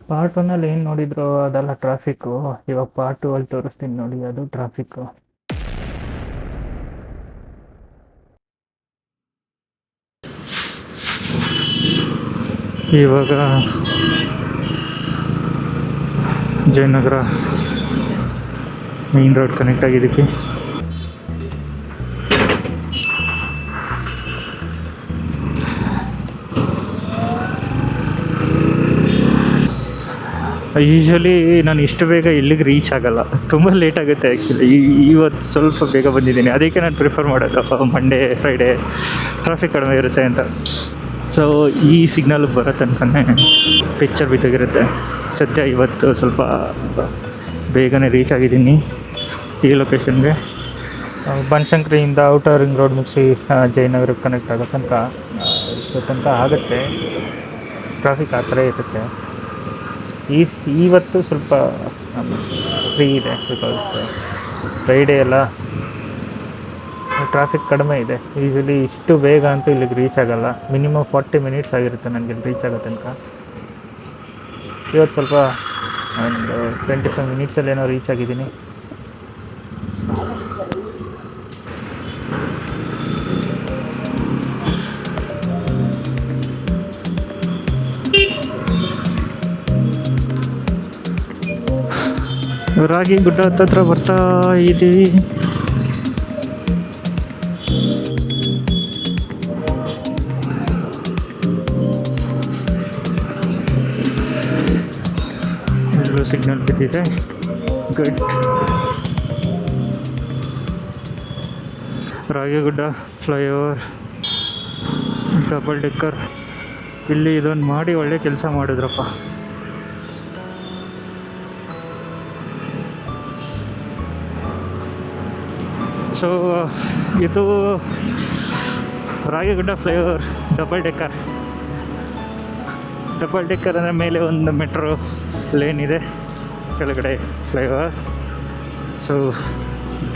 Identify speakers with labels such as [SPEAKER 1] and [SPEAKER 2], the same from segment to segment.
[SPEAKER 1] Part ಒನ್ನಲ್ಲಿ ಏನು ನೋಡಿದ್ರು ಅದೆಲ್ಲ ಟ್ರಾಫಿಕ್ಕು. ಇವಾಗ ಪಾರ್ಟ್ ಟು ಅಲ್ಲಿ ತೋರಿಸ್ತೀನಿ ನೋಡಿ, ಅದು ಟ್ರಾಫಿಕ್ಕು. ಇವಾಗ ಜಯನಗರ ಮೇನ್ ರೋಡ್ ಕನೆಕ್ಟ್ ಆಗಿದ್ದಕ್ಕೆ ಯೂಶ್ವಲಿ ನಾನು ಇಷ್ಟು ಬೇಗ ಇಲ್ಲಿಗೆ ರೀಚ್ ಆಗೋಲ್ಲ, ತುಂಬ ಲೇಟ್ ಆಗುತ್ತೆ ಆ್ಯಕ್ಚುಲಿ. ಇವತ್ತು ಸ್ವಲ್ಪ ಬೇಗ ಬಂದಿದ್ದೀನಿ, ಅದಕ್ಕೆ ನಾನು ಪ್ರಿಫರ್ ಮಾಡೋದು ಮಂಡೇ ಫ್ರೈಡೇ ಟ್ರಾಫಿಕ್ ಕಡಿಮೆ ಇರುತ್ತೆ ಅಂತ. ಸೊ ಈ ಸಿಗ್ನಲ್ ಬರೋ ತನಕನೇ ಪಿಕ್ಚರ್ ಬಿದ್ದೋಗಿರುತ್ತೆ. ಸದ್ಯ ಇವತ್ತು ಸ್ವಲ್ಪ ಬೇಗನೆ ರೀಚ್ ಆಗಿದ್ದೀನಿ ಈ ಲೊಕೇಶನ್ಗೆ. ಬನಶಂಕರಿಯಿಂದ ಔಟರ್ ರಿಂಗ್ ರೋಡ್ ಮುಗಿಸಿ ಜಯನಗರಕ್ಕೆ ಕನೆಕ್ಟ್ ಆಗೋ ತನಕ ಇಷ್ಟೋ ತನಕ ಆಗುತ್ತೆ. ಟ್ರಾಫಿಕ್ ಆ ಥರ ಇರುತ್ತೆ. ಇವತ್ತು ಸ್ವಲ್ಪ ಫ್ರೀ ಇದೆ, ಬಿಕಾಸ್ ಫ್ರೈಡೇ ಎಲ್ಲ ಟ್ರಾಫಿಕ್ ಕಡಿಮೆ ಇದೆ. ಯೂಶ್ವಲಿ ಇಷ್ಟು ಬೇಗ ಅಂತೂ ಇಲ್ಲಿಗೆ ರೀಚ್ ಆಗೋಲ್ಲ. ಮಿನಿಮಮ್ 40 ಮಿನಿಟ್ಸ್ ಆಗಿರುತ್ತೆ ನನಗೆ ರೀಚ್ ಆಗೋ ತನಕ. ಇವತ್ತು ಸ್ವಲ್ಪ ಒಂದು 25 ಮಿನಿಟ್ಸಲ್ಲೇನೋ ರೀಚ್ ಆಗಿದ್ದೀನಿ. ರಾಗಿ ಗುಡ್ಡ ಹತ್ತತ್ರ ಬರ್ತಾ ಇದ್ದೀವಿ. ಸಿಗ್ನಲ್ ಬಿದ್ದಿದೆ, good. Ragigudda flyover, double decker. ಇಲ್ಲಿ ಇದೊಂದು ಮಾಡಿ ಒಳ್ಳೆ ಕೆಲಸ ಮಾಡಿದ್ರಪ್ಪ. ಸೊ ಇದು Ragigudda flyover double decker. Double decker ಅಂದರೆ ಮೇಲೆ ಒಂದು ಮೆಟ್ರೋ ಲೇನ್ ಇದೆ, ಕೆಳಗಡೆ ಫ್ಲೈಓವರ್. ಸೊ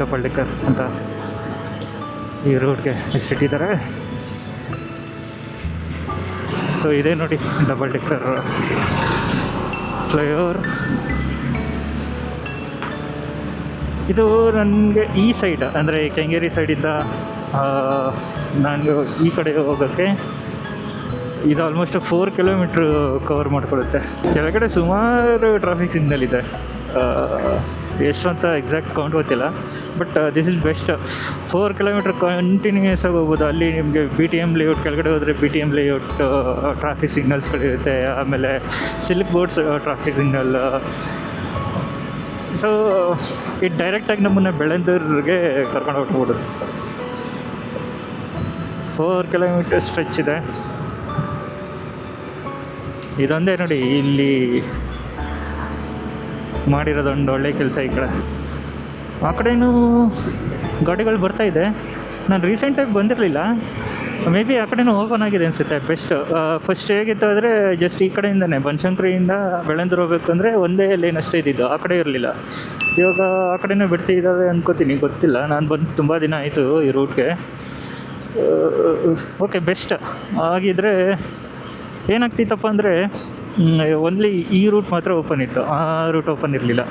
[SPEAKER 1] ಡಬಲ್ ಡೆಕ್ಕರ್ ಅಂತ ಈ ರೋಡ್ಗೆ ಹೆಸರಿಟ್ಟಿದ್ದಾರೆ. ಸೊ ಇದೇ ನೋಡಿ ಡಬಲ್ ಡೆಕ್ಕರ್ ಫ್ಲೈಓವರ್. ಇದು ನನಗೆ ಈ ಸೈಡ್ ಅಂದರೆ ಕೆಂಗೇರಿ ಸೈಡಿಂದ ನಾನು ಈ ಕಡೆ ಹೋಗೋಕ್ಕೆ ಇದು ಆಲ್ಮೋಸ್ಟ್ 4 ಕಿಲೋಮೀಟ್ರ್ ಕವರ್ ಮಾಡ್ಕೊಳ್ಳುತ್ತೆ. ಕೆಳಗಡೆ ಸುಮಾರು ಟ್ರಾಫಿಕ್ ಸಿಗ್ನಲ್ ಇದೆ, ಎಷ್ಟು ಅಂತ ಎಕ್ಸಾಕ್ಟ್ ಕೌಂಟ್ ಗೊತ್ತಿಲ್ಲ. But this is best. 4 kilometre continuous ಆಗಿ ಹೋಗ್ಬೋದು. ಅಲ್ಲಿ ನಿಮಗೆ BTM ಲೇಔಟ್ ಕೆಳಗಡೆ ಹೋದರೆ BTM ಲೇಔಟ್ ಟ್ರಾಫಿಕ್ ಸಿಗ್ನಲ್ಸ್ಗಳಿರುತ್ತೆ. ಆಮೇಲೆ Silk Board's traffic signal. So ಇದು ಡೈರೆಕ್ಟಾಗಿ ನಮ್ಮನ್ನು ಬೆಳ್ಳಂದೂರಿಗೆ ಕರ್ಕೊಂಡು ಹೋಗ್ಬಿಡುತ್ತೆ. 4 ಕಿಲೋಮೀಟರ್ ಸ್ಟ್ರೆಚ್ ಇದೆ. ಇದೊಂದೇ ನೋಡಿ ಇಲ್ಲಿ ಮಾಡಿರೋದೊಂದು ಒಳ್ಳೆ ಕೆಲಸ. ಈ ಕಡೆ ಆ ಕಡೆಯೂ ಗಾಡಿಗಳು ಬರ್ತಾಯಿದೆ. ನಾನು ರೀಸೆಂಟಾಗಿ ಬಂದಿರಲಿಲ್ಲ, ಮೇ ಬಿ ಆ ಕಡೆನೂ ಓಪನ್ ಆಗಿದೆ ಅನಿಸುತ್ತೆ. ಫಸ್ಟ್ ಹೇಗಿತ್ತು ಅಂದರೆ ಜಸ್ಟ್ ಈ ಕಡೆಯಿಂದನೇ ಬನಶಂಕರಿಯಿಂದ ಬೆಳ್ಳಂದೂರು ಹೋಗ್ಬೇಕಂದ್ರೆ ಒಂದೇ ಲೇನ್ ಅಷ್ಟೇ ಇದ್ದಿದ್ದು, ಆ ಕಡೆ ಇರಲಿಲ್ಲ. ಇವಾಗ ಆ ಕಡೆನೂ ಬಿಡ್ತಿದ್ದಾವೆ ಅಂದ್ಕೋತೀನಿ, ಗೊತ್ತಿಲ್ಲ. ನಾನು ಬಂದು ತುಂಬ ದಿನ ಆಯಿತು ಈ ರೂಟ್ಗೆ. Okay, best. ಆಗಿದ್ದರೆ ಏನಾಗ್ತಿತ್ತಪ್ಪ ಅಂದರೆ ಓನ್ಲಿ ಈ ರೂಟ್ ಮಾತ್ರ ಓಪನ್ ಇತ್ತು, ಆ ರೂಟ್ ಓಪನ್ ಇರಲಿಲ್ಲ,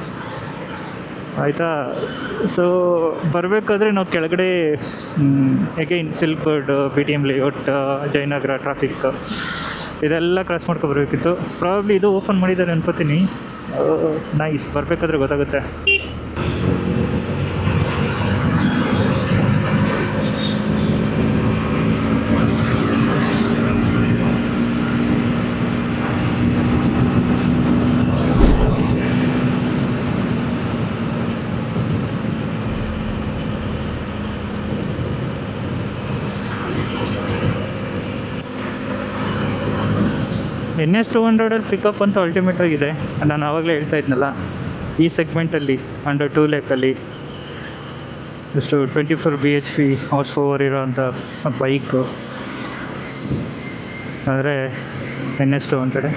[SPEAKER 1] ಆಯಿತಾ. ಸೊ ಬರಬೇಕಾದ್ರೆ ನಾವು ಕೆಳಗಡೆ again silk board, BTM layout, Jayanagar traffic ಇದೆಲ್ಲ ಕ್ರಾಸ್ ಮಾಡ್ಕೊಬರ್ಬೇಕಿತ್ತು. ಪ್ರಾಬ್ಲಿ ಇದು ಓಪನ್ ಮಾಡಿದ್ದಾರೆ ಅನ್ಕೋತೀನಿ. ನೈಸ್, ಬರಬೇಕಾದ್ರೆ ಗೊತ್ತಾಗುತ್ತೆ. NS 200 ಪಿಕಪ್ ಅಂತ ಅಲ್ಟಿಮೇಟ್ ಆಗಿದೆ. ನಾನು ಆವಾಗಲೇ ಹೇಳ್ತಾ ಇದ್ನಲ್ಲ, ಈ ಸೆಗ್ಮೆಂಟಲ್ಲಿ ಅಂಡರ್ 2 ಲ್ಯಾಕಲ್ಲಿ ಎಷ್ಟು 24 BHP ಹಾರ್ಸ್ ಪವರ್ ಇರೋವಂಥ ಬೈಕು ಅಂದರೆ NS 200.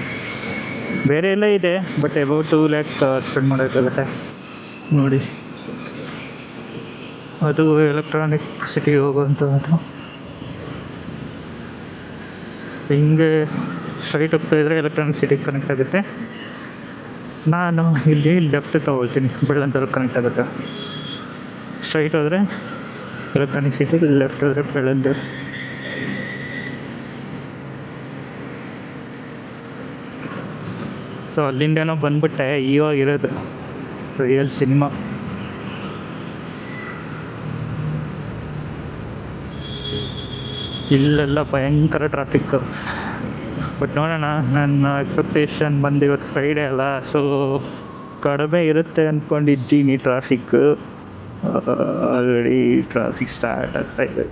[SPEAKER 1] ಬೇರೆ ಎಲ್ಲ ಇದೆ, ಬಟ್ ಅಬೌಟ್ 2 ಲ್ಯಾಕ್ ಸ್ಪೆಂಡ್ ಮಾಡೋಕ್ಕಾಗುತ್ತೆ ನೋಡಿ. ಅದು ಎಲೆಕ್ಟ್ರಾನಿಕ್ ಸಿಟಿಗೆ ಹೋಗುವಂಥದ್ದು. ಹಿಂಗೆ ಸ್ಟ್ರೈಟ್ ಹೋಗ್ತಾ ಇದ್ದರೆ ಎಲೆಕ್ಟ್ರಾನಿಕ್ ಸಿಟಿಗೆ ಕನೆಕ್ಟ್ ಆಗುತ್ತೆ. ನಾನು ಇಲ್ಲಿ ಲೆಫ್ಟ್ ತೊಗೊಳ್ತೀನಿ, ಬೆಳ್ಳಂದೂರು ಕನೆಕ್ಟ್ ಆಗುತ್ತೆ. ಸ್ಟ್ರೈಟ್ ಹೋದರೆ ಎಲೆಕ್ಟ್ರಾನಿಕ್ ಸಿಟಿ, ಲೆಫ್ಟ್ ಹೋದರೆ ಬೆಳ್ಳಂದೂರು. ಸೊ ಅಲ್ಲಿಂದೇನೋ ಬಂದ್ಬಿಟ್ಟೆ, ಇವಾಗ ಇರೋದು ರಿಯಲ್ ಸಿನಿಮಾ. ಇಲ್ಲೆಲ್ಲ ಭಯಂಕರ ಟ್ರಾಫಿಕ್ಕು. ಬಟ್ ನೋಡೋಣ, ನನ್ನ ಎಕ್ಸ್ಪೆಕ್ಟೇಷನ್ ಬಂದು ಇವತ್ತು ಫ್ರೈಡೇ ಅಲ್ಲ, ಸೊ ಕಡಿಮೆ ಇರುತ್ತೆ ಅಂದ್ಕೊಂಡಿದ್ದೀನಿ ಟ್ರಾಫಿಕ್ಕು. ಆಲ್ರೆಡಿ ಟ್ರಾಫಿಕ್ ಸ್ಟಾರ್ಟ್ ಆಗ್ತಾ ಇದೆ.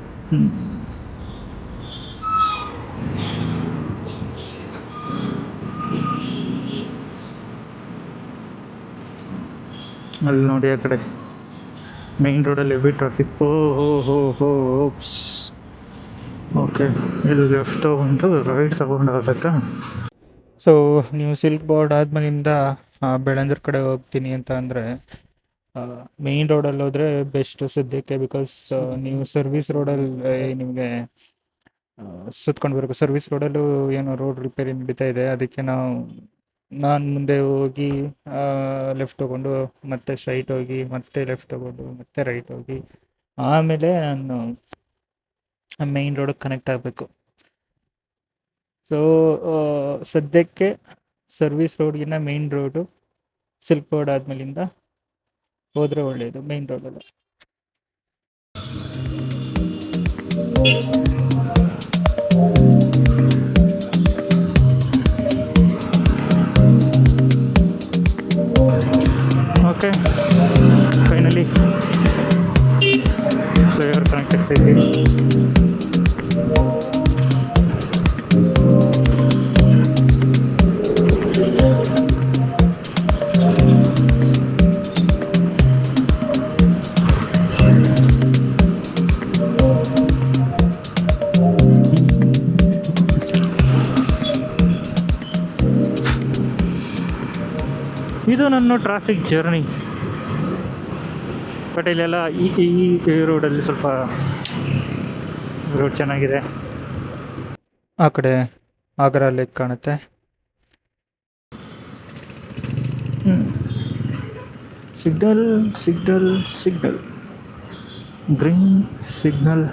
[SPEAKER 1] ಅಲ್ಲಿ ನೋಡಿ ಆ ಕಡೆ ಮೇನ್ ರೋಡಲ್ಲಿ ಹೆವಿ ಟ್ರಾಫಿಕ್. ಓಪ್ಸ್. ಓಕೆ, ಇಲ್ಲಿ ಲೆಫ್ಟ್ ತೊಗೊಂಡು ರೈಟ್ ತೊಗೊಂಡು ಹೋಗ್ಬೇಕಾ? ಸೊ ನೀವು ಸಿಲ್ಕ್ ಬೋರ್ಡ್ ಆದ್ಮೇಲಿಂದ ಬೆಳ್ಳಂದೂರು ಕಡೆ ಹೋಗ್ತೀನಿ ಅಂತ ಅಂದರೆ ಮೇಯ್ನ್ ರೋಡಲ್ಲಿ ಹೋದರೆ ಬೆಸ್ಟು ಸದ್ಯಕ್ಕೆ. ಬಿಕಾಸ್ ನೀವು ಸರ್ವಿಸ್ ರೋಡಲ್ಲಿ ನಿಮಗೆ ಸುತ್ಕೊಂಡು ಬರಬೇಕು. ಸರ್ವಿಸ್ ರೋಡಲ್ಲೂ ಏನೋ ರೋಡ್ ರಿಪೇರಿ ನಡೀತಾ ಇದೆ, ಅದಕ್ಕೆ ನಾನು ಮುಂದೆ ಹೋಗಿ ಲೆಫ್ಟ್ ತೊಗೊಂಡು ಮತ್ತೆ ಸ್ಟ್ರೈಟ್ ಹೋಗಿ ಮತ್ತೆ ಲೆಫ್ಟ್ ತೊಗೊಂಡು ಮತ್ತೆ ರೈಟ್ ಹೋಗಿ ಆಮೇಲೆ ನಾನು ಮೇಯ್ನ್ ರೋಡಿಗೆ ಕನೆಕ್ಟ್ ಆಗಬೇಕು. ಸೊ ಸದ್ಯಕ್ಕೆ ಸರ್ವಿಸ್ ರೋಡ್ಗಿನ್ನ ಮೇಯ್ನ್ ರೋಡು ಸಿಲ್ಕ್ ಬೋರ್ಡ್ ಆದಮೇಲಿಂದ ಹೋದರೆ ಒಳ್ಳೆಯದು, ಮೇಯ್ನ್ ರೋಡಲ್ಲ. ಓಕೆ, ಫೈನಲಿ ಫ್ಲೈಓವರ್ ಕನೆಕ್ಟ್ ಆಗ್ತಾಯಿದ್ದೀವಿ. ಇದು ನನ್ನ ಟ್ರಾಫಿಕ್ ಜರ್ನಿ. ಬಟ್ ಇಲ್ಲೆಲ್ಲ ಈ ರೋಡಲ್ಲಿ ಸ್ವಲ್ಪ ರೋಡ್ ಚೆನ್ನಾಗಿದೆ. ಆ ಕಡೆ ಆಗ್ರಾ ಲೇಕ್ ಕಾಣುತ್ತೆ. ಸಿಗ್ನಲ್ ಗ್ರೀನ್ ಸಿಗ್ನಲ್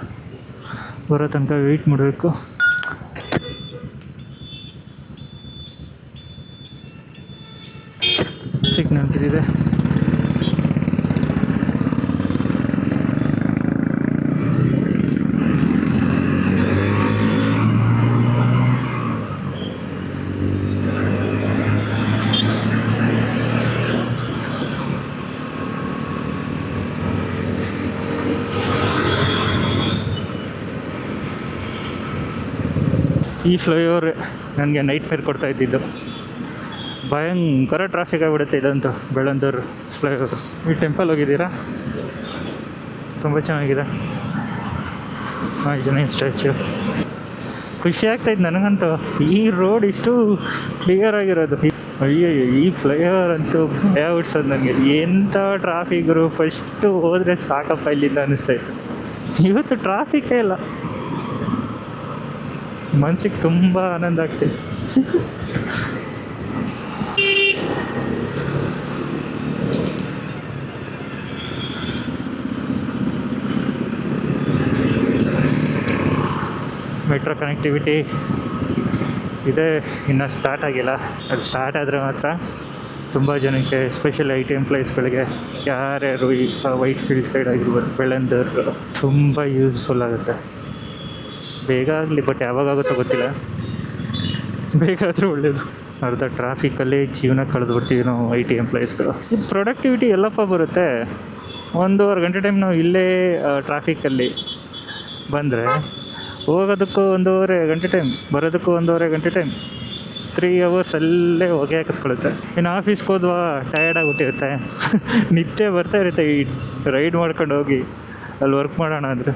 [SPEAKER 1] ಬರೋ ತನಕ ವೆಯ್ಟ್ ಮಾಡಬೇಕು. ಸಿಗ್ನಲ್ ಇದೆ. ಈ ಫ್ಲೈಓವರ್ ನನಗೆ ನೈಟ್ ಮೇರ್ ಕೊಡ್ತಾ ಇದ್ದಿದ್ದು. ಭಯಂಕರ ಟ್ರಾಫಿಕ್ ಆಗಿಬಿಡುತ್ತೆ ಇದಂತೂ, ಬೆಳ್ಳಂದೂರು ಫ್ಲೈಓವರ್. ಈ ಟೆಂಪಲ್ ಹೋಗಿದ್ದೀರಾ? ತುಂಬ ಚೆನ್ನಾಗಿದೆ. ಆಂಜನೇಯ ಸ್ಟ್ಯಾಚ್ಯೂ. ಖುಷಿ ಆಗ್ತಾಯಿತ್ತು ನನಗಂತೂ, ಈ ರೋಡ್ ಇಷ್ಟು ಕ್ಲಿಯರ್ ಆಗಿರೋದು. ಅಯ್ಯಯ್ಯೋ, ಈ ಫ್ಲೈಓವರ್ ಅಂತೂ ಭಯ ಹುಡ್ಸೋದು ನನಗೆ. ಎಂಥ ಟ್ರಾಫಿಕ್ರು, ಫಸ್ಟು ಹೋದರೆ ಸಾಕಪ್ಪ ಇಲ್ಲಿಂದ ಅನ್ನಿಸ್ತಾಯಿತ್ತು. ಇವತ್ತು ಟ್ರಾಫಿಕ್ಕೇ ಇಲ್ಲ, ಮನ್ಸಿಗೆ ತುಂಬ ಆನಂದ ಆಗ್ತಿದೆ. ಮೆಟ್ರೋ ಕನೆಕ್ಟಿವಿಟಿ ಇದೆ, ಇನ್ನೂ ಸ್ಟಾರ್ಟ್ ಆಗಿಲ್ಲ. ಅದು ಸ್ಟಾರ್ಟ್ ಆದರೆ ಮಾತ್ರ ತುಂಬ ಜನಕ್ಕೆ, ಎಸ್ಪೆಷಲಿ IT ಎಂಪ್ಲಾಯೀಸ್ಗಳಿಗೆ, ಯಾರ್ಯಾರು ಈ ವೈಟ್ ಫೀಲ್ಡ್ ಸೈಡ್ ಆಗಿರ್ಬೋದು, ಬೆಳ್ಳಂದೂರು ತುಂಬ ಯೂಸ್ಫುಲ್ ಆಗುತ್ತೆ. ಬೇಗ ಆಗಲಿ, ಬಟ್ ಯಾವಾಗಾಗುತ್ತೋ ಗೊತ್ತಿಲ್ಲ. ಬೇಗ ಆದರೆ ಒಳ್ಳೆಯದು. ಅರ್ಧ ಟ್ರಾಫಿಕಲ್ಲಿ ಜೀವನ ಕಳೆದುಬಿಡ್ತೀವಿ ನಾವು IT ಎಂಪ್ಲಾಯೀಸ್ಗಳು. ಈ ಪ್ರೊಡಕ್ಟಿವಿಟಿ ಎಲ್ಲಪ್ಪ ಬರುತ್ತೆ. 1.5 ಗಂಟೆ ಟೈಮ್ ನಾವು ಇಲ್ಲೇ ಟ್ರಾಫಿಕಲ್ಲಿ ಬಂದರೆ ಹೋಗೋದಕ್ಕೂ 1.5 ಗಂಟೆ ಟೈಮ್, ಬರೋದಕ್ಕೂ 1.5 ಗಂಟೆ ಟೈಮ್, 3 hours ಅಲ್ಲೇ ಹೊಗೆ ಹಾಕಿಸ್ಕೊಳುತ್ತೆ. ಇನ್ನು ಆಫೀಸ್ಗೆ ಹೋದ್ವಾ ಟಯರ್ಡ್ ಆಗಿಬಿಟ್ಟಿರುತ್ತೆ. ನಿದ್ದೆ ಬರ್ತಾ ಇರುತ್ತೆ ಈ ರೈಡ್ ಮಾಡ್ಕೊಂಡು ಹೋಗಿ ಅಲ್ಲಿ ವರ್ಕ್ ಮಾಡೋಣ ಅಂದರೆ.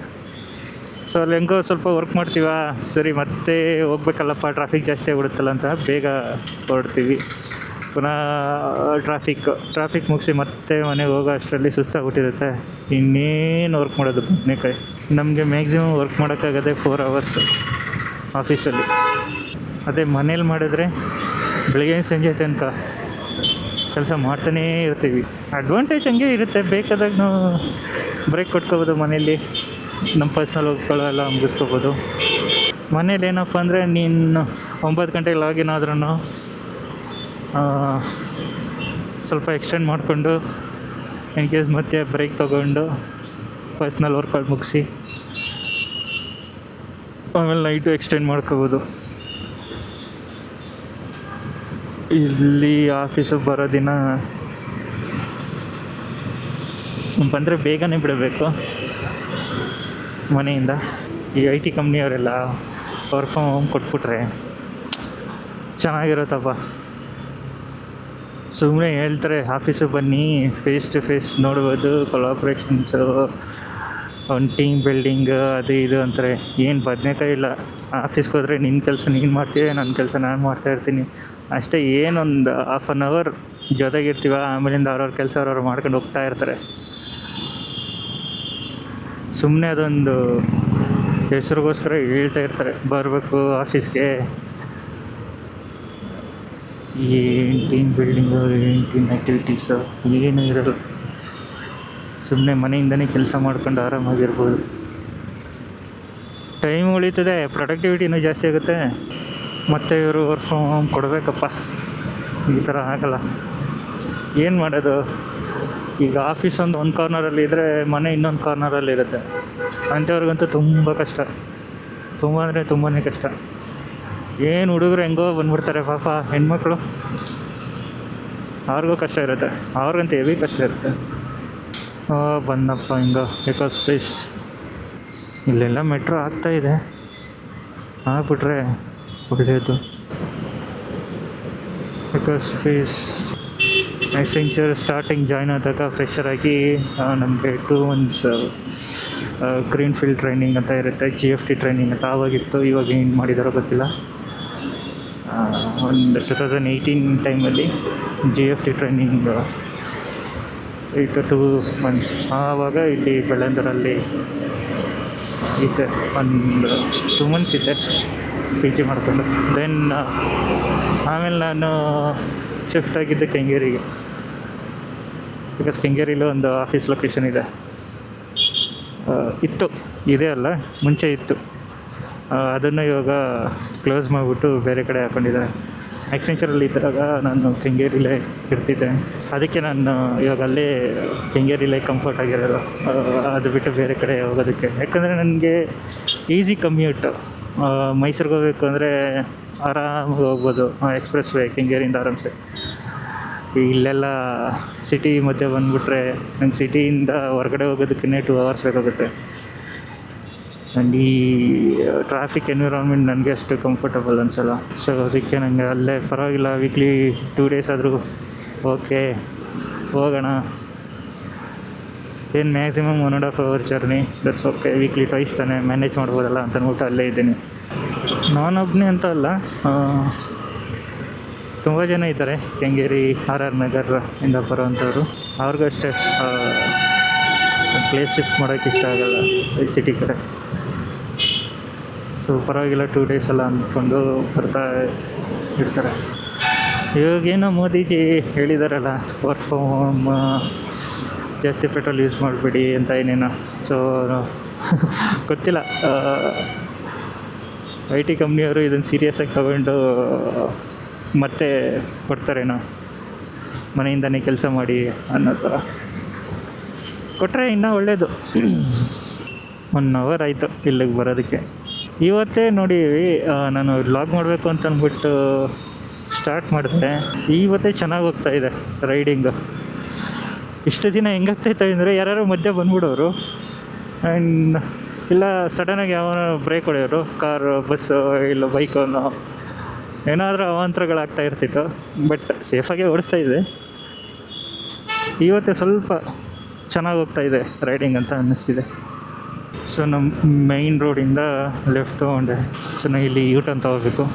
[SPEAKER 1] ಸೊ ಅಲ್ಲಿ ಹೆಂಗೋ ಸ್ವಲ್ಪ ವರ್ಕ್ ಮಾಡ್ತೀವ, ಸರಿ ಮತ್ತೆ ಹೋಗ್ಬೇಕಲ್ಲಪ್ಪ, ಟ್ರಾಫಿಕ್ ಜಾಸ್ತಿ ಆಗಿಬಿಡುತ್ತಲ್ಲ ಅಂತ ಬೇಗ ಹೊರಡ್ತೀವಿ. ಪುನಃ ಟ್ರಾಫಿಕ್ ಮುಗಿಸಿ ಮತ್ತೆ ಮನೆಗೆ ಹೋಗೋ ಅಷ್ಟರಲ್ಲಿ ಸುಸ್ತಾಗ್ಬಿಟ್ಟಿರುತ್ತೆ. ಇನ್ನೇನು ವರ್ಕ್ ಮಾಡೋದು ಬದನೇಕಾಯಿ. ನಮಗೆ ಮ್ಯಾಕ್ಸಿಮಮ್ ವರ್ಕ್ ಮಾಡೋಕ್ಕಾಗದೆ 4 hours ಆಫೀಸಲ್ಲಿ. ಅದೇ ಮನೇಲಿ ಮಾಡಿದ್ರೆ ಬೆಳಗ್ಗೆ ಸಂಜೆ ತನಕ ಕೆಲಸ ಮಾಡ್ತಾನೇ ಇರ್ತೀವಿ. ಅಡ್ವಾಂಟೇಜ್ ಹಂಗೆ ಇರುತ್ತೆ, ಬೇಕಾದಾಗ ನಾವು ಬ್ರೇಕ್ ಕೊಟ್ಕೋಬೋದು ಮನೇಲಿ, ನಮ್ಮ ಪರ್ಸ್ನಲ್ ವರ್ಕ್ಗಳೆಲ್ಲ ಮುಗಿಸ್ಕೋಬೋದು. ಮನೇಲಿ ಏನಪ್ಪ ಅಂದರೆ ನೀನು 9 ಗಂಟೆಗೆ ಲಾಗಿನ್ ಆದ್ರೂ ಸ್ವಲ್ಪ ಎಕ್ಸ್ಟೆಂಡ್ ಮಾಡಿಕೊಂಡು ಇನ್ ಕೇಸ್ ಮತ್ತೆ ಬ್ರೇಕ್ ತೊಗೊಂಡು ಪರ್ಸ್ನಲ್ ವರ್ಕ್ಗಳು ಮುಗಿಸಿ ಆಮೇಲೆ ನೈಟು ಎಕ್ಸ್ಟೆಂಡ್ ಮಾಡ್ಕೋಬೋದು. ಇಲ್ಲಿ ಆಫೀಸಿಗೆ ಬರೋ ದಿನ ಬಂದರೆ ಬೇಗನೆ ಬಿಡಬೇಕು ಮನೆಯಿಂದ. ಈ IT ಕಂಪ್ನಿಯವರೆಲ್ಲ ವರ್ಕ್ ಫ್ರಮ್ ಹೋಮ್ ಕೊಟ್ಬಿಟ್ರೆ ಚೆನ್ನಾಗಿರುತ್ತಪ್ಪ. ಸುಮ್ಮನೆ ಹೇಳ್ತಾರೆ ಆಫೀಸಿಗೆ ಬನ್ನಿ, ಫೇಸ್ ಟು ಫೇಸ್ ನೋಡ್ಬೋದು, ಕೊಲಾಬ್ರೇಷನ್ಸು, ಒಂದು ಟೀಮ್ ಬಿಲ್ಡಿಂಗ್ ಅದು ಇದು ಅಂತಾರೆ. ಏನು ಬದನೇಕಾಯಿ ಇಲ್ಲ. ಆಫೀಸ್ಗೆ ಹೋದರೆ ನಿನ್ನ ಕೆಲಸ ನೀನು ಮಾಡ್ತೀವಿ, ನನ್ನ ಕೆಲಸ ನಾನು ಮಾಡ್ತಾಯಿರ್ತೀನಿ ಅಷ್ಟೇ. ಏನೊಂದು ಹಾಫ್ ಆನ್ ಅವರ್ ಜೊತೆಗಿರ್ತೀವ, ಆಮೇಲಿಂದ ಅವ್ರವ್ರ ಕೆಲಸ ಅವ್ರವ್ರು ಮಾಡ್ಕೊಂಡು ಹೋಗ್ತಾ ಇರ್ತಾರೆ. ಸುಮ್ಮನೆ ಅದೊಂದು ಹೆಸ್ರಿಗೋಸ್ಕರ ಹೇಳ್ತಾ ಇರ್ತಾರೆ ಬರಬೇಕು ಆಫೀಸ್ಗೆ. ಏನು ಟೀಮ್ ಬಿಲ್ಡಿಂಗು, ಏನು ಟೀಮ್ ಆ್ಯಕ್ಟಿವಿಟೀಸು ಏನೂ ಇರೋದು. ಸುಮ್ಮನೆ ಮನೆಯಿಂದನೇ ಕೆಲಸ ಮಾಡ್ಕೊಂಡು ಆರಾಮಾಗಿರ್ಬೋದು. ಟೈಮ್ ಉಳಿತದೆ, ಪ್ರೊಡಕ್ಟಿವಿಟಿನೂ ಜಾಸ್ತಿ ಆಗುತ್ತೆ. ಮತ್ತು ಇವರು ವರ್ಕ್ ಫ್ರಮ್ ಹೋಮ್ ಕೊಡಬೇಕಪ್ಪ, ಈ ಥರ ಆಗಲ್ಲ. ಏನು ಮಾಡೋದು? ಈಗ ಆಫೀಸ್ ಒಂದು ಕಾರ್ನರಲ್ಲಿ ಇದ್ದರೆ ಮನೆ ಇನ್ನೊಂದು ಕಾರ್ನರಲ್ಲಿ ಇರುತ್ತೆ. ಅಂಥವ್ರಿಗಂತೂ ತುಂಬ ಕಷ್ಟ, ತುಂಬ ಅಂದರೆ ತುಂಬಾ ಕಷ್ಟ. ಏನು ಹುಡುಗರು ಹೆಂಗೋ ಬಂದ್ಬಿಡ್ತಾರೆ ಪಾಪ, ಹೆಣ್ಮಕ್ಳು ಅವ್ರಿಗೂ ಕಷ್ಟ ಇರುತ್ತೆ, ಅವ್ರಿಗಂತ ಹೆವಿ ಕಷ್ಟ ಇರುತ್ತೆ. ಬಂದಪ್ಪ ಹಿಂಗೆ ಎಕೋ ಸ್ಪೇಸ್. ಇಲ್ಲೆಲ್ಲ ಮೆಟ್ರೋ ಆಗ್ತಾಯಿದೆ, ಆಗ್ಬಿಟ್ರೆ ಒಳ್ಳೆಯದು. ಎಕೋ ಸ್ಪೇಸ್ ಎಸೆಂಚರ್ ಸ್ಟಾರ್ಟಿಂಗ್ ಜಾಯ್ನ್ ಆದಾಗ ಫ್ರೆಶರ್ ಆಗಿ ನಮಗೆ 2 months ಗ್ರೀನ್ ಫೀಲ್ಡ್ ಟ್ರೈನಿಂಗ್ ಅಂತ ಇರುತ್ತೆ, GFT ಟ್ರೈನಿಂಗ್ ಅಂತ ಆವಾಗಿತ್ತು. ಇವಾಗ ಏನು ಮಾಡಿದಾರೋ ಗೊತ್ತಿಲ್ಲ. ಒಂದು 2018 ಟೈಮಲ್ಲಿ GFT ಟ್ರೈನಿಂಗ್ ಇತ್ತು 2 months. ಆವಾಗ ಇಲ್ಲಿ ಬೆಳ್ಳಂದರಲ್ಲಿ ಇದ್ದೆ, ಒಂದು 2 months ಇದ್ದೆ PG ಮಾಡ್ಕೊಂಡು. ದೆನ್ ಆಮೇಲೆ ನಾನು ಶಿಫ್ಟ್ ಆಗಿದ್ದೆ ಕೆಂಗೇರಿಗೆ, ಬಿಕಾಸ್ ಕೆಂಗೇರಿಲೂ ಒಂದು ಆಫೀಸ್ ಲೊಕೇಶನ್ ಇದೆ. ಇತ್ತು, ಇದೆ ಅಲ್ಲ, ಮುಂಚೆ ಇತ್ತು. ಅದನ್ನು ಇವಾಗ ಕ್ಲೋಸ್ ಮಾಡಿಬಿಟ್ಟು ಬೇರೆ ಕಡೆ ಹಾಕ್ಕೊಂಡಿದ್ದಾರೆ. ಎಕ್ಸ್ಟೆನ್ಷನಲ್ಲಿ ಇದ್ದಾಗ ನಾನು ಕೆಂಗೇರಿಲೇ ಇರ್ತಿದ್ದೆ, ಅದಕ್ಕೆ ನಾನು ಇವಾಗ ಅಲ್ಲೇ ಕೆಂಗೇರಿಲೇ ಕಂಫರ್ಟ್ ಆಗಿರೋದು. ಅದು ಬಿಟ್ಟು ಬೇರೆ ಕಡೆ ಹೋಗೋದಕ್ಕೆ, ಯಾಕಂದರೆ ನನಗೆ ಈಸಿ ಕಮ್ಯೂಟು. ಮೈಸೂರಿಗೆ ಹೋಗಬೇಕು ಅಂದರೆ ಆರಾಮಾಗಿ ಹೋಗ್ಬೋದು, ಎಕ್ಸ್ಪ್ರೆಸ್ ವೇ ಕೆಂಗೇರಿಯಿಂದ ಆರಾಮ್ಸೆ. ಇಲ್ಲೆಲ್ಲ ಸಿಟಿ ಮಧ್ಯೆ ಬಂದುಬಿಟ್ರೆ ನಂಗೆ ಸಿಟಿಯಿಂದ ಹೊರಗಡೆ ಹೋಗೋದಕ್ಕೇ 2 hours ಬೇಕಾಗುತ್ತೆ. ಆ್ಯಂಡ್ ಈ ಟ್ರಾಫಿಕ್ ಎನ್ವಿರಾನ್ಮೆಂಟ್ ನನಗೆ ಅಷ್ಟು ಕಂಫರ್ಟಬಲ್ ಅನಿಸಲ್ಲ. ಸೊ ಅದಕ್ಕೆ ನನಗೆ ಅಲ್ಲೇ ಪರವಾಗಿಲ್ಲ, ವೀಕ್ಲಿ 2 days ಆದರೂ ಓಕೆ ಹೋಗೋಣ. ಏನು maximum 1.5 hour journey, that's okay. Weekly twice ತಾನೆ ಮ್ಯಾನೇಜ್ ಮಾಡ್ಬೋದಲ್ಲ ಅಂತ ಅಂದ್ಬಿಟ್ಟು ಅಲ್ಲೇ ಇದ್ದೀನಿ. ನಾನೊಬ್ಬನೇ ಅಂತ ಅಲ್ಲ, ತುಂಬ ಜನ ಇದ್ದಾರೆ ಕೆಂಗೇರಿ RR ನಗರ ಇಂದ ಬರೋವಂಥವ್ರು. ಅವ್ರಿಗೂ ಅಷ್ಟೇ ಪ್ಲೇಸ್ ಶಿಫ್ಟ್ ಮಾಡೋಕ್ಕೆ ಇಷ್ಟ ಆಗೋಲ್ಲ ಈ ಸಿಟಿ ಕಡೆ. ಸೊ ಪರವಾಗಿಲ್ಲ 2 days ಎಲ್ಲ ಅಂದ್ಕೊಂಡು ಬರ್ತಾ ಇರ್ತಾರೆ. ಇವಾಗೇನೋ ಮೋದಿಜಿ ಹೇಳಿದಾರಲ್ಲ, ವರ್ಕ್ ಫ್ರಮ್ ಹೋಮ್, ಜಾಸ್ತಿ ಪೆಟ್ರೋಲ್ ಯೂಸ್ ಮಾಡಬೇಡಿ ಅಂತ ಏನೇನೋ. ಸೊ ಗೊತ್ತಿಲ್ಲ, IT ಕಂಪ್ನಿಯವರು ಇದನ್ನು ಸೀರಿಯಸ್ಸಾಗಿ ತಗೊಂಡು ಮತ್ತೆ ಕೊಡ್ತಾರೇನೋ, ಮನೆಯಿಂದನೇ ಕೆಲಸ ಮಾಡಿ ಅನ್ನೋ ಥರ ಕೊಟ್ಟರೆ ಇನ್ನೂ ಒಳ್ಳೆಯದು. 1 hour ಆಯಿತು ಇಲ್ಲಿಗೆ ಬರೋದಕ್ಕೆ. ಇವತ್ತೇ ನೋಡಿ, ನಾನು ವ್ಲಾಗ್ ಮಾಡಬೇಕು ಅಂತ ಅಂದ್ಬಿಟ್ಟು ಸ್ಟಾರ್ಟ್ ಮಾಡಿದೆ. ಇವತ್ತೇ ಚೆನ್ನಾಗಿ ಹೋಗ್ತಾಯಿದೆ ರೈಡಿಂಗು. ಇಷ್ಟು ದಿನ ಹೆಂಗಾಗ್ತಾಯಿತ್ತು ಅಂದರೆ ಯಾರು ಮಧ್ಯೆ ಬಂದ್ಬಿಡೋರು, ಆ್ಯಂಡ್ ಇಲ್ಲ ಸಡನ್ನಾಗಿ ಯಾವನೋ ಬ್ರೇಕ್ ಹೊಡೆಯೋರು, ಕಾರು, ಬಸ್ಸು, ಇಲ್ಲ ಬೈಕನ್ನು, ಏನಾದರೂ ಅವಾಂತರಗಳಾಗ್ತಾ ಇರ್ತಿತ್ತು. ಬಟ್ ಸೇಫಾಗಿ ಓಡಿಸ್ತಾಯಿದ್ದೆ. ಇವತ್ತೇ ಸ್ವಲ್ಪ ಚೆನ್ನಾಗಿ ಹೋಗ್ತಾಯಿದೆ ರೈಡಿಂಗ್ ಅಂತ ಅನ್ನಿಸ್ತಿದೆ. ಸೊ ನಮ್ಮ ಮೈನ್ ರೋಡಿಂದ ಲೆಫ್ಟ್ ತೊಗೊಂಡೆ. ಸೊ ನಾನು ಇಲ್ಲಿ U-turn ತೊಗೋಬೇಕು.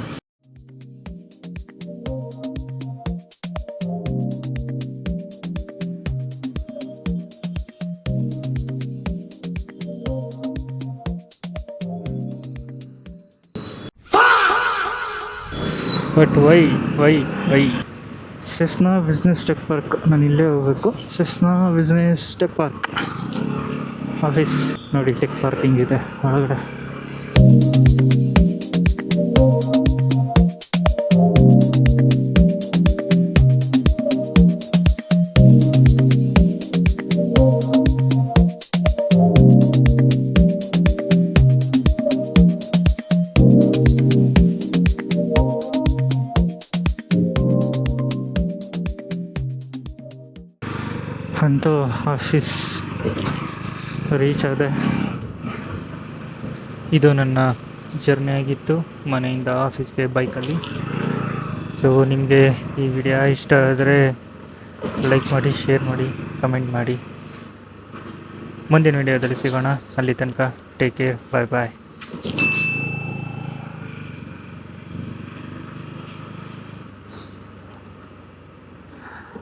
[SPEAKER 1] But why Cessna business tech park. ನಾನು ಇಲ್ಲೇ ಹೋಗಬೇಕು. Cessna business tech park office ನೋಡಿ, ಟೆಕ್ ಪಾರ್ಕಿಂಗ್ ಇದೆ ಒಳಗಡೆ. ಅಂತೂ ಆಫೀಸ್ ರೀಚ್ ಆದೆ. ಇದು ನನ್ನ ಜರ್ನಿ ಆಗಿತ್ತು ಮನೆಯಿಂದ ಆಫೀಸ್ಗೆ ಬೈಕಲ್ಲಿ. ಸೊ ನಿಮಗೆ ಈ ವಿಡಿಯೋ ಇಷ್ಟ ಆದರೆ ಲೈಕ್ ಮಾಡಿ, ಶೇರ್ ಮಾಡಿ, ಕಮೆಂಟ್ ಮಾಡಿ. ಮುಂದಿನ ವಿಡಿಯೋದಲ್ಲಿ ಸಿಗೋಣ. ಅಲ್ಲಿ ತನಕ ಟೇಕ್ ಕೇರ್, ಬಾಯ್ ಬಾಯ್.